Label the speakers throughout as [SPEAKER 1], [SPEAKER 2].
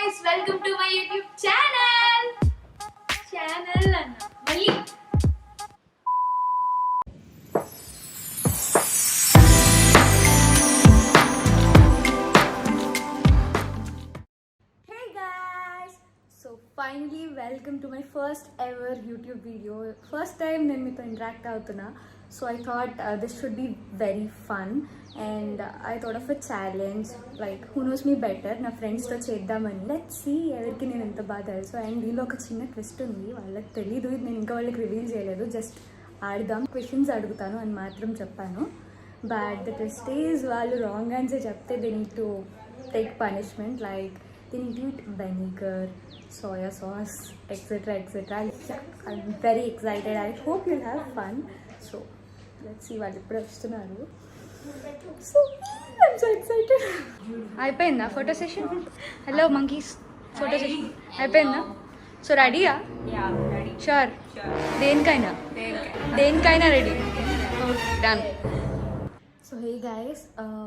[SPEAKER 1] guys, welcome to my YouTube channel. Channel anna. Mali.
[SPEAKER 2] Hey guys! So finally welcome to my first ever YouTube video. First time నేను మీతో interact అవుతున్నా. So I thought this should be very fun and I thought of a challenge like who knows me better నా ఫ్రెండ్స్తో చేద్దామని. Let's see ఎవరికి నేను ఎంత బాగా తెలుసు. అండ్ దీనిలో ఒక చిన్న ట్విస్ట్ ఉంది, వాళ్ళకి తెలీదు, ఇది నేను ఇంకా వాళ్ళకి రివీల్ చేయలేదు. జస్ట్ ఆడదాం, క్వశ్చన్స్ అడుగుతాను అని మాత్రం చెప్పాను. బట్ ద ట్విస్ట్ ఈజ్ వాళ్ళు రాంగ్ ఆన్సర్ చెప్తే they need to take punishment, like they need to eat vinegar, soya sauce, etc etc. Yeah, I'm very excited. I hope you'll have fun. So let's see what ఇప్పుడు వస్తున్నారు. So I'm so excited. అయిపోయిందా photo session? Hello monkeys, photo session అయిపోయిందా? So రెడీయా? Sure? దేనికైనా ready. Done. So hey guys,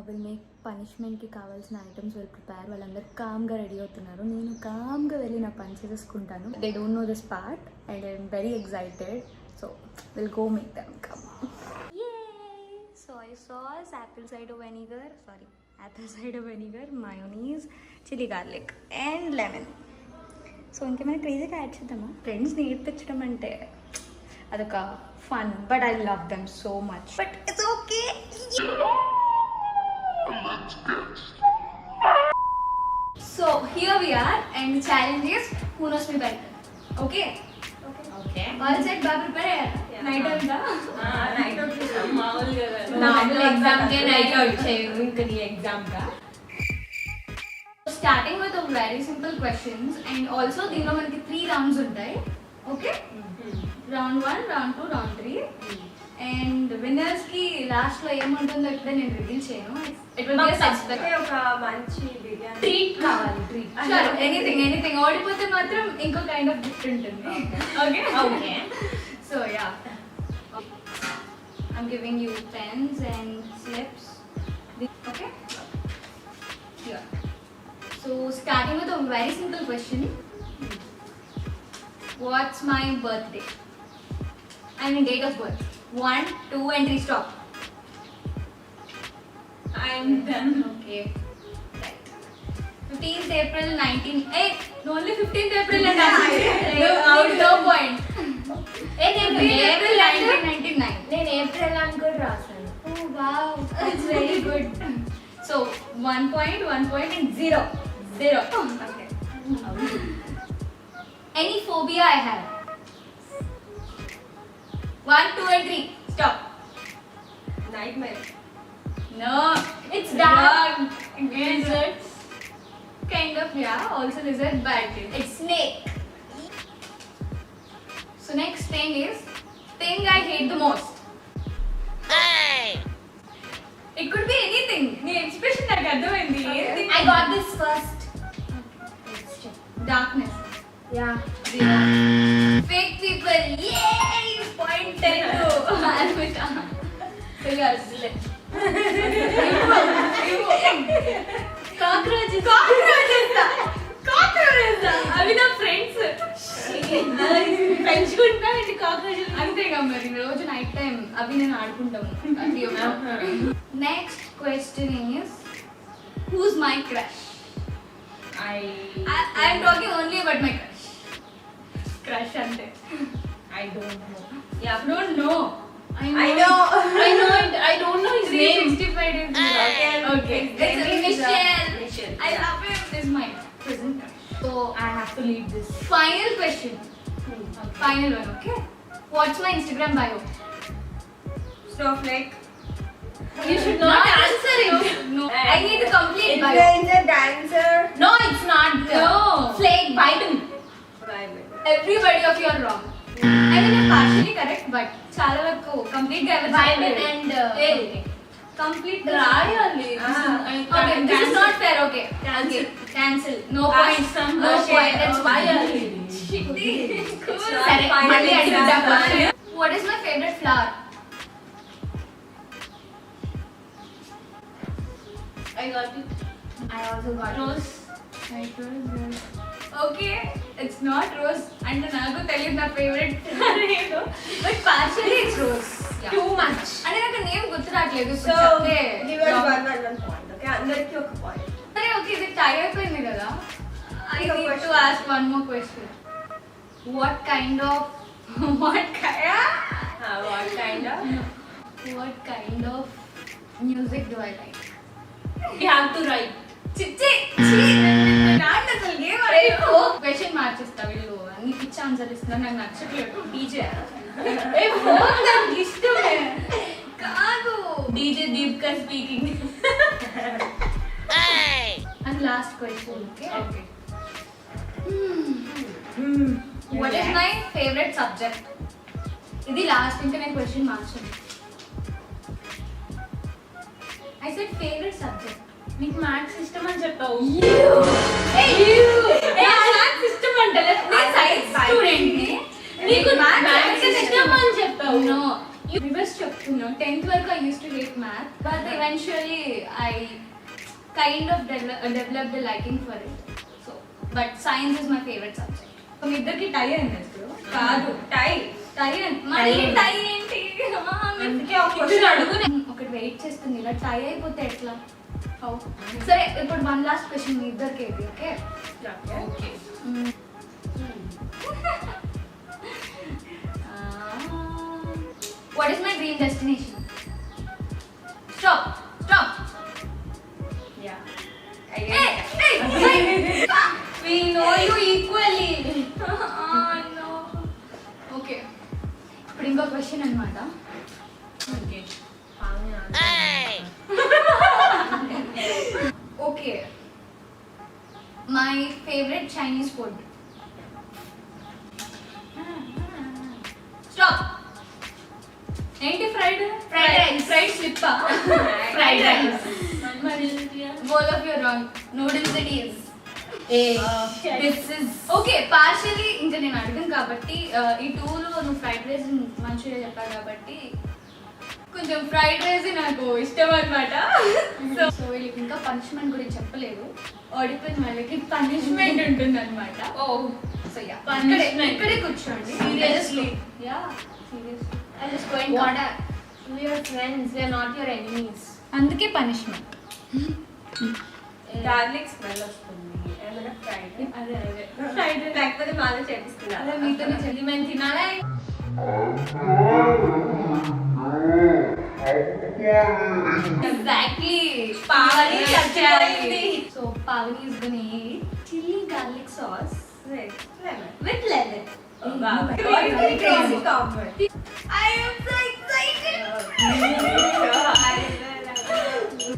[SPEAKER 2] will make పనిష్మెంట్కి కావాల్సిన items will prepare. వాళ్ళందరూ కామ్గా రెడీ అవుతున్నారు. నేను కామ్గా వెళ్ళి నా పని చేసేసుకుంటాను. They don't know this part and I'm very excited. So will go make them come. Soya sauce, apple cider vinegar, mayonnaise, chilli garlic and lemon. So ఇంకేమైనా క్రేజీగా యాడ్ చేద్దామా? ఫ్రెండ్స్ నేర్పించడం అంటే అదొక fun, but I love them so much. But it's okay.
[SPEAKER 1] So here we are, and the challenge is who knows me better. Okay. All set, bye prepare. Night out da.
[SPEAKER 3] night out
[SPEAKER 1] Normal exam ke night out
[SPEAKER 3] cheyu inka nee exam ka.
[SPEAKER 1] Starting with a very simple questions, and also దీనిలో మనకి 3 rounds ఉంటాయి. Okay. Round 1, round 2, round 3. And winners కి last లో ఏముంటుందో ఇప్పుడే నేను reveal చేయను. It will be suspect.
[SPEAKER 3] ఒక మంచి బిర్యానీ
[SPEAKER 1] ట్రీట్ కావాలి. Treat sure, anything. ఓడిపోతే మాత్రం ఇంకో కైండ్ ఆఫ్ గిఫ్ట్ ఉంటుంది. Okay so yeah, I'm giving you pens and slips. Okay, here. So starting with a very simple question. What's my birthday? I mean date of birth. 1, 2 and 3 stop.
[SPEAKER 3] I'm done.
[SPEAKER 1] Okay. Right. 15th April 19. Hey, no, only 15th April and no point. April 1999.
[SPEAKER 3] నేను April అని కూడా రాసాను.
[SPEAKER 1] Oh wow, that's very good. So 1 point and 0. Okay. Any phobia I have? 1, 2 and 3 stop.
[SPEAKER 3] Nightmare.
[SPEAKER 1] No, it's dark. Lizards. Kind of, yeah. Also lizard, but it's snake. So next thing is thing I hate the most. Hey. It could be anything. Nee expression like adhavindi. Anything.
[SPEAKER 3] I got this first.
[SPEAKER 1] Let's check. Darkness.
[SPEAKER 3] Yeah.
[SPEAKER 1] 0. Fake people. Yay! Point 10 to Almita. So you are silent. Cockroaches. అవి నా friends.
[SPEAKER 3] పెంచుకుంటా ఏంటి cockroaches?
[SPEAKER 1] అంతేగా మరి, రోజు night time అవి నేను ఆడుకుంటాము. Next question is whose my crush? I'm talking only about my crush. Crush అంటే
[SPEAKER 3] I don't know.
[SPEAKER 1] yeah, don't know.
[SPEAKER 3] I know it. I don't know his name.
[SPEAKER 1] 365 days. Okay. It's Michelle. I
[SPEAKER 3] Yeah.
[SPEAKER 1] love him. Is my present crush.
[SPEAKER 3] So I have to leave this.
[SPEAKER 1] Final question. Final one. Okay. What's my Instagram bio?
[SPEAKER 3] Snowflake.
[SPEAKER 1] You should not answer it. No. I need to complete bio.
[SPEAKER 3] Influencer, dancer.
[SPEAKER 1] No, it's not. No. Flake. Biden.
[SPEAKER 3] Bible.
[SPEAKER 1] Everybody of you are wrong. I mean, I'm partially correct, but చాలా వరకు complete గా ఎవరు
[SPEAKER 3] Biden
[SPEAKER 1] చెప్పలేదు.
[SPEAKER 3] and
[SPEAKER 1] complete
[SPEAKER 3] రాయాలి.
[SPEAKER 1] Okay, this is not fair. Okay, cancel. No point. No point. That's why. సరే, మళ్ళీ అడుగుతా question. What is my favorite flower?
[SPEAKER 3] I got it.
[SPEAKER 1] I also got
[SPEAKER 3] Rose.
[SPEAKER 1] White rose, rose. Okay, it's not rose. And నాకు తెలియదు నా favourite ఏదో. But partially it's rose. Yeah.
[SPEAKER 3] Too much.
[SPEAKER 1] అంటే నాకు name గుర్తు రావట్లేదు.
[SPEAKER 3] So,
[SPEAKER 1] చెప్తే
[SPEAKER 3] give us one point. Okay, అందరికి ఒక point.
[SPEAKER 1] సరే ఓకే ఇది టై అయిపోయింది కదా. I
[SPEAKER 3] Your
[SPEAKER 1] need to
[SPEAKER 3] question.
[SPEAKER 1] ask one more question. What kind of what kind music do I like?
[SPEAKER 3] You have to write.
[SPEAKER 1] చిచ్చి నాన్న అసలు ఏం అడిగావు? క్వశ్చన్ మార్చేస్తా వీళ్ళు అన్ని పిచ్చి ఆన్సర్ ఇస్తున్నారు నాకు నచ్చట్లేదు. డీజే ఫోన్ నాకు ఇష్టమే కాదు.
[SPEAKER 3] DJ Deepika speaking.
[SPEAKER 1] And last question okay
[SPEAKER 3] Okay.
[SPEAKER 1] What is my favourite subject? ఇది లాస్ట్ ఇంకా నేను క్వశ్చన్ మార్చాను. I said favourite subject.
[SPEAKER 3] నీకు మ్యాథ్స్ ఇష్టం అని చెప్పావు.
[SPEAKER 1] మ్యాథ్స్ ఇష్టం అంటే నేను సైన్స్ స్టూడెంట్ ని.
[SPEAKER 3] నీకు
[SPEAKER 1] మ్యాథ్స్
[SPEAKER 3] మ్యాథ్స్ ఇష్టం అని చెప్పావు.
[SPEAKER 1] నో రివర్స్ చెప్తున్నా. 10th వరకు I used to hate math, but eventually I kind of developed a liking for it. So, but science is my favorite subject. So, మీ ఇద్దరికి టై అయింది అసలు.
[SPEAKER 3] కాదు టై.
[SPEAKER 1] టై మరి టై ఏంటి?
[SPEAKER 3] అందుకే ఒక క్వశ్చన్ అడుగు.
[SPEAKER 1] ఒకటి వెయిట్ చేస్తుంది ఇలా టై అయిపోతే ఎట్లా? How? సరే ఇప్పుడు వన్ లాస్ట్ క్వశ్చన్ మీ ఇద్దరికి ఇది okay?
[SPEAKER 3] Okay.
[SPEAKER 1] What is my dream destination? Stop.
[SPEAKER 3] Yeah.
[SPEAKER 1] Hey. We know you equally. No. Okay. ఇప్పుడు ఇంకో క్వశ్చన్ అన్నమాట.
[SPEAKER 3] Okay.
[SPEAKER 1] Okay. My favorite Chinese food. Stop. ఏంటి fried rice fried slip fried rice bowl of your wrong noodles it is this is okay partially ఇంకా నేను అడిగాను కాబట్టి ఈ టూలో నువ్వు ఫ్రైడ్ రైస్ మంచిగా చెప్పావు కాబట్టి కొంచెం ఫ్రైడ్ రైస్ నాకు ఇష్టం అనమాట. సో వీళ్ళకి ఇంకా పనిష్మెంట్ గురించి చెప్పలేదు. ఓడిపోయిన వాళ్ళకి పనిష్మెంట్ ఉంటుంది అనమాట.
[SPEAKER 3] ఓ
[SPEAKER 1] సో యా
[SPEAKER 3] Punishment.
[SPEAKER 1] ఇక్కడే కూర్చోండి.
[SPEAKER 3] Seriously?
[SPEAKER 1] Yeah seriously
[SPEAKER 3] I'm just going to we are friends, we are not your enemies.
[SPEAKER 1] అందుకే పనిష్మెంట్.
[SPEAKER 3] గార్లిక్ స్మెల్ వస్తుంది. ఏమైనా ఫ్రైడ్
[SPEAKER 1] అదే
[SPEAKER 3] ఫ్రైడ్ లేకపోతే మాలో చేపిస్తున్నా.
[SPEAKER 1] అదే మీతోనే చెల్లి మేము తినాలి. ఎగ్జాక్ట్లీ
[SPEAKER 3] పావని చచ్చిపోయింది.
[SPEAKER 1] So Pavani is gonna eat chilli garlic sauce with lemon.
[SPEAKER 3] Crazy combo.
[SPEAKER 1] I am so excited.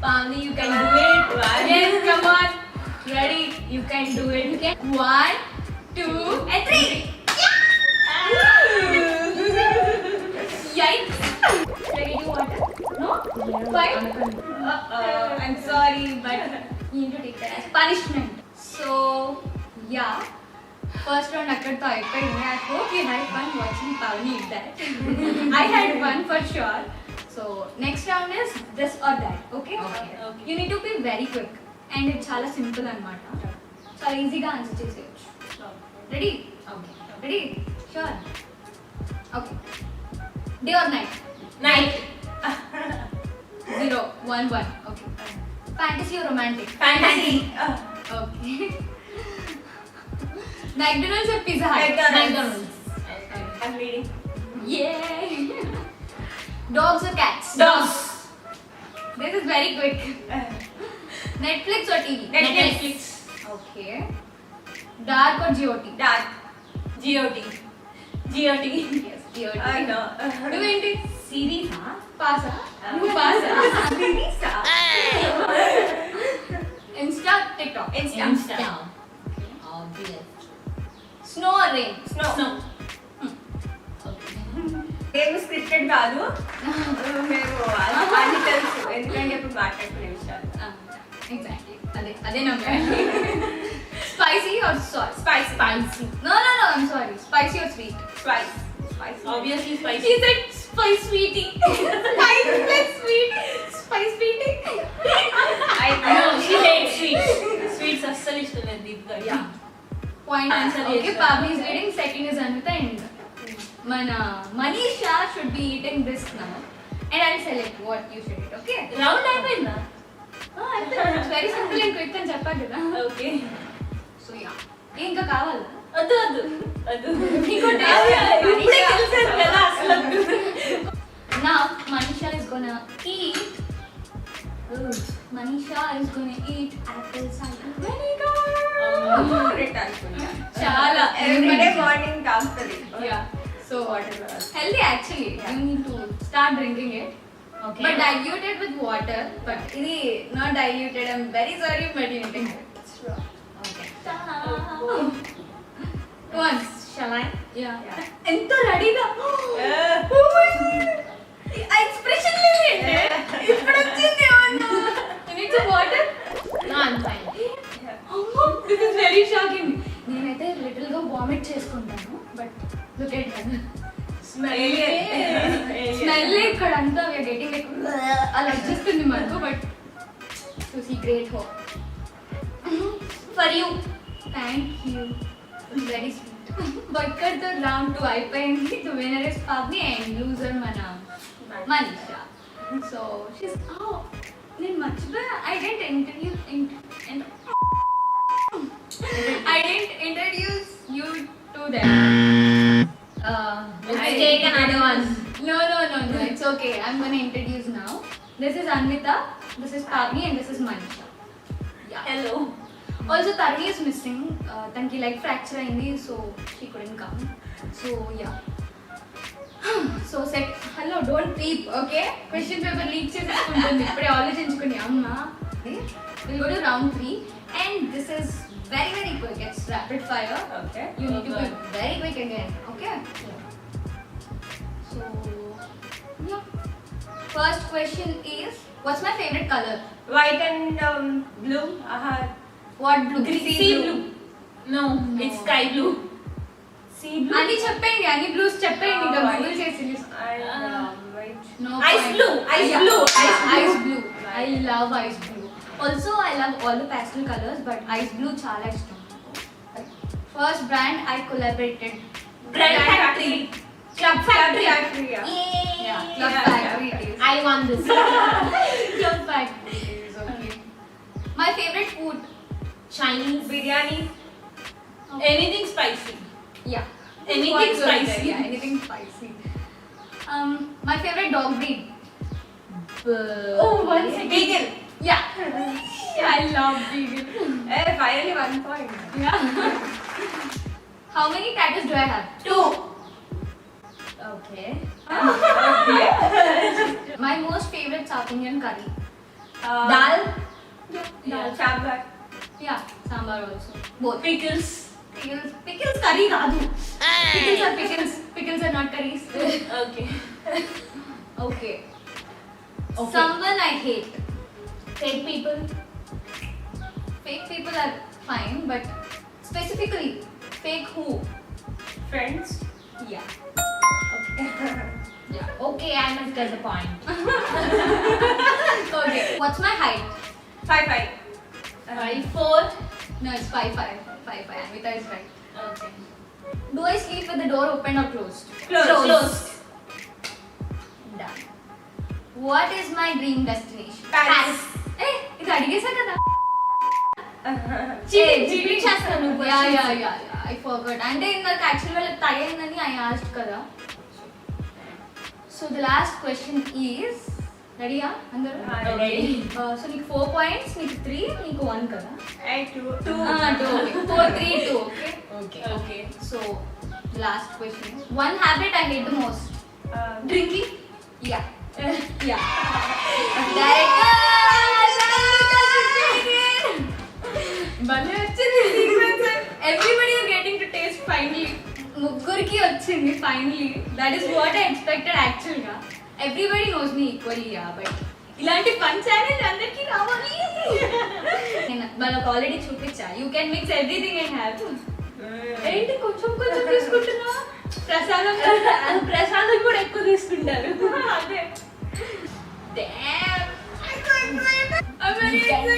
[SPEAKER 3] Pavni, you can do it.
[SPEAKER 1] Yes, come on. Ready? You can do it. You can. 1, 2, and 3. Yikes! Ready to water? No? Why? I'm sorry, but you need to take that as punishment. So, yeah. First round akkadto అయిపోయింది. I hope you had fun watching Pavni eat that. I had fun for sure. So, next round is this or that. Okay?
[SPEAKER 3] Okay.
[SPEAKER 1] You need to be very quick. And it's చాలా simple అన్నమాట. చాలా ఈజీగా answer చేసేయచ్చు. Ready?
[SPEAKER 3] Okay.
[SPEAKER 1] Ready? Sure? Okay. Day or night?
[SPEAKER 3] Night.
[SPEAKER 1] 0, 1, 1. Okay. Fantasy or romantic?
[SPEAKER 3] Fantasy.
[SPEAKER 1] Okay. McDonald's or Pizza Hut?
[SPEAKER 3] McDonald's. I'm reading.
[SPEAKER 1] Yay! Dogs or cats?
[SPEAKER 3] Dogs.
[SPEAKER 1] This is very quick. Netflix or TV?
[SPEAKER 3] Netflix.
[SPEAKER 1] Okay. Dark or GOT?
[SPEAKER 3] Dark. GOT. GOT.
[SPEAKER 1] Yes, GOT.
[SPEAKER 3] I know.
[SPEAKER 1] నువ్వేంటి?
[SPEAKER 3] Series.
[SPEAKER 1] పాసా? నువ్వు పాసా?
[SPEAKER 3] Series.
[SPEAKER 1] Insta, TikTok?
[SPEAKER 3] Insta.
[SPEAKER 4] Obvious.
[SPEAKER 1] Snow or rain?
[SPEAKER 3] Snow.
[SPEAKER 4] Snow.
[SPEAKER 3] మేము scripted కాదు. మేము అన్ని తెలుసు ఎందుకంటే ఇప్పుడు మాట్లాడుకునే విషయాలు.
[SPEAKER 1] Exactly. అదే నా Spicy or sauce?
[SPEAKER 3] Spicy. Spicy.
[SPEAKER 1] No, I'm sorry. Spicy or sweet?
[SPEAKER 3] Spice. Spicy.
[SPEAKER 4] Obviously spicy.
[SPEAKER 1] She said spice sweetie. Spice plus sweet. Spice sweetie.
[SPEAKER 3] I
[SPEAKER 4] No, she hates sweet. Sweets అస్సలు ఇష్టం లేదు దీప్ గారు.
[SPEAKER 1] Point
[SPEAKER 4] Answer
[SPEAKER 1] answer. Okay,
[SPEAKER 4] yes,
[SPEAKER 1] Pavni is leading. Second is Anvita and Mana. Manisha should be eating this now. And I'll select what you should eat, okay?
[SPEAKER 4] Round అయిపోయిందా?
[SPEAKER 1] It's very simple and quick అని చెప్పాను కదా.
[SPEAKER 4] Okay.
[SPEAKER 1] So yeah. ఇంకా కావాలా?
[SPEAKER 4] వద్దు వద్దు వద్దు.
[SPEAKER 1] ఇంకో taste.
[SPEAKER 4] ఇప్పుడే తెలిసాను కదా అసలు.
[SPEAKER 1] Now Manisha is gonna eat. Manisha is gonna eat apple cider vinegar. చాలా
[SPEAKER 3] ఎవ్రీడే మార్నింగ్ తాగుతుంది.
[SPEAKER 1] Yeah. So
[SPEAKER 3] water
[SPEAKER 1] healthy actually. You need to start drinking it.
[SPEAKER 4] Okay.
[SPEAKER 1] But diluted with water. But ఇది not diluted. I'm very sorry, but you need to have it.
[SPEAKER 4] Okay.
[SPEAKER 1] Once, shall I?
[SPEAKER 3] Yeah.
[SPEAKER 1] ఎంత రెడీగా expression లేదు ఇప్పుడు వచ్చింది needs water
[SPEAKER 4] No, I'm fine.
[SPEAKER 1] This is very shocking నేనైతే little గా vomit చేసుకుంటాను but look at smell ఇక్కడ అంతా వీఆర్ గెటింగ్ లైక్ అలా వచ్చేస్తుంది మనకు but to see great hope for you thank you very sweet బక్కర్తో రౌండ్ 2 అయిపోయింది the winner is Pavni and loser మన Manisha. So she's నేను మర్చిపోయా I didn't introduce you to them.
[SPEAKER 4] Let's take another one.
[SPEAKER 1] No, it's okay. I'm gonna introduce now. This is Anvita, this is Pavni and this is Manisha. Yeah.
[SPEAKER 4] Hello.
[SPEAKER 1] Also Tarvi is missing. Tanki leg fracture అయింది so she couldn't come. So yeah. So set hello don't peep okay question paper leak చేసుకుంటుంది ఇప్పుడే ఆలోచించుకుని అమ్మ we'll go to round 3 and this is very quick it's rapid fire
[SPEAKER 3] Okay.
[SPEAKER 1] you need to be very quick again okay so yeah first question is what's my favorite color
[SPEAKER 3] White and blue.
[SPEAKER 1] what blue
[SPEAKER 4] Sea blue. No, it's sky blue.
[SPEAKER 3] Sea blue.
[SPEAKER 1] అని చెప్పండి అన్ని blues చెప్పండి ఇంకా
[SPEAKER 3] white.
[SPEAKER 1] Google చేసి
[SPEAKER 3] And white.
[SPEAKER 1] no
[SPEAKER 4] Ice
[SPEAKER 1] point.
[SPEAKER 4] blue, ice
[SPEAKER 1] Yeah,
[SPEAKER 4] blue,
[SPEAKER 1] ice blue. I love ice blue. Also, I love all the pastel colors, but ice blue chala ishtam. First brand I collaborated.
[SPEAKER 4] Brand Factory. Club Factory.
[SPEAKER 3] Yeah.
[SPEAKER 1] Yeah, Club
[SPEAKER 3] Yeah,
[SPEAKER 1] Factory
[SPEAKER 3] yeah.
[SPEAKER 1] it is.
[SPEAKER 4] I won this.
[SPEAKER 1] Club Factory it is, okay. My favorite food.
[SPEAKER 4] Chinese.
[SPEAKER 3] Biryani.
[SPEAKER 4] Anything spicy.
[SPEAKER 1] Yeah.
[SPEAKER 4] Anything
[SPEAKER 1] Quite good
[SPEAKER 4] spicy.
[SPEAKER 1] there, Yeah, anything spicy. My favorite dog breed.
[SPEAKER 3] Oh, one second. Beagle.
[SPEAKER 1] Yeah. I love beagle.
[SPEAKER 3] Finally 1 point.
[SPEAKER 1] Yeah. How many tattoos do I have?
[SPEAKER 4] 2. Okay.
[SPEAKER 1] My most favorite South Indian curry.
[SPEAKER 4] Dal.
[SPEAKER 3] Dal. Sambar.
[SPEAKER 1] Yeah, sambar also. Both.
[SPEAKER 4] Pickles.
[SPEAKER 1] Pickles curry kaadu. Pickles are pickles. Pickles are not curries.
[SPEAKER 4] Okay.
[SPEAKER 1] Okay.
[SPEAKER 4] Okay.
[SPEAKER 1] Someone I hate.
[SPEAKER 4] Fake people.
[SPEAKER 1] Fake people are fine, but specifically, fake who?
[SPEAKER 3] Friends.
[SPEAKER 1] Yeah.
[SPEAKER 4] Yeah. Okay, I must get the point.
[SPEAKER 1] Okay. What's my height?
[SPEAKER 3] 5'5".
[SPEAKER 4] 5'4".
[SPEAKER 1] No, it's 5'5". 5'5". Anvita is right.
[SPEAKER 4] Okay.
[SPEAKER 1] Do I sleep with the door open or closed?
[SPEAKER 3] Closed.
[SPEAKER 1] Done. What is my dream destination?
[SPEAKER 3] Paris.
[SPEAKER 1] Eh, ఇది అడిగేసా కదా
[SPEAKER 4] Cheating చేస్తాను నువ్వు
[SPEAKER 1] yeah I forgot అంటే ఇందాక actual వాళ్ళకి టై అయిందని I asked కదా so the last question is రెడీయా అందరూ
[SPEAKER 4] Ready.
[SPEAKER 1] సో నీకు 4 పాయింట్స్ నీకు 3 నీకు 1 కదా
[SPEAKER 3] 2.
[SPEAKER 1] 2 4 3 2 okay
[SPEAKER 4] Okay. Okay.
[SPEAKER 1] So last question one habit I hate the most
[SPEAKER 4] Drinking.
[SPEAKER 1] Yeah భలే వచ్చింది sequence everybody are getting to taste finally ముగ్గురికి వచ్చింది finally that is what I expected actual గా everybody knows me equally but ఇలాంటి fun challenge అందరికీ రావాలి నేను వాళ్ళకి ఆల్రెడీ చూపించా you can mix everything and have ఏంటి కొంచెం కొంచెం తీసుకుంటున్నా ప్రసాదం
[SPEAKER 4] ప్రసాదం కూడా ఎక్కువ తీసుకుంటారు.
[SPEAKER 3] అదే.
[SPEAKER 1] Damn.
[SPEAKER 3] I'm very excited.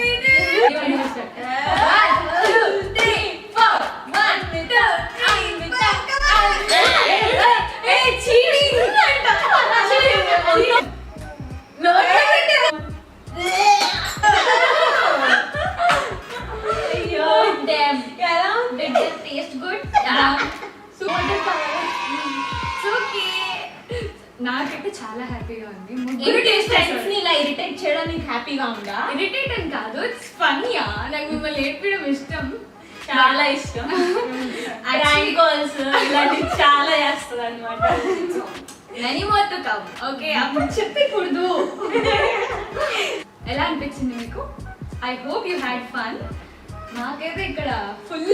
[SPEAKER 1] నాకైతే చాలా హ్యాపీగా ఉంది.
[SPEAKER 4] ఫ్రెండ్స్ ని ఇలా ఇరిటేట్ చేయడం నీకు హ్యాపీగా ఉందా?
[SPEAKER 1] ఇరిటేట్ అని కాదు, ఇట్స్ ఫన్నీయా. నాకు మిమ్మల్ని ఏడ్పడం ఇష్టం,
[SPEAKER 4] చాలా ఇష్టం. ప్రాంక్ కాల్స్ ఇలాంటివి చాలా చేస్తుంది అనమాట.
[SPEAKER 1] Many more to come. Okay, అప్పుడు చెప్పకూడదు. ఎలా అనిపించింది మీకు? I hope you had fun. నాకైతే ఇక్కడ ఫుల్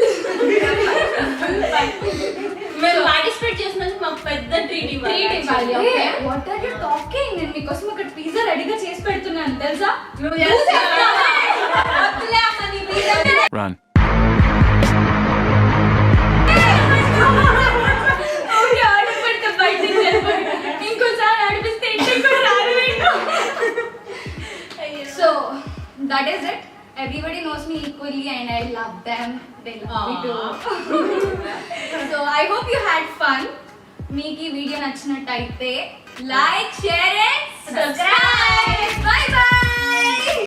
[SPEAKER 4] మేము పార్టిసిపేట్ చేసినందుకు మాకు పెద్ద ట్రీట్ ఇవ్వాలి.
[SPEAKER 1] What are you talking? నేను మీకోసం అక్కడ పిజ్జా రెడీగా చేసి పెడుతున్నాను తెలుసా?
[SPEAKER 4] నువ్వు చేస్తావా?
[SPEAKER 5] Run.
[SPEAKER 1] ఓకే, ఆర్డర్ పెడితే బయట ఇంకోసారి ఆడిపిస్తే ఇంటికి కూడా రారు. So that is it. Everybody knows me equally and I love them. They love me too. So I hope you had fun. మీకు ఈ వీడియో నచ్చినట్టయితే like, share and subscribe. Bye bye.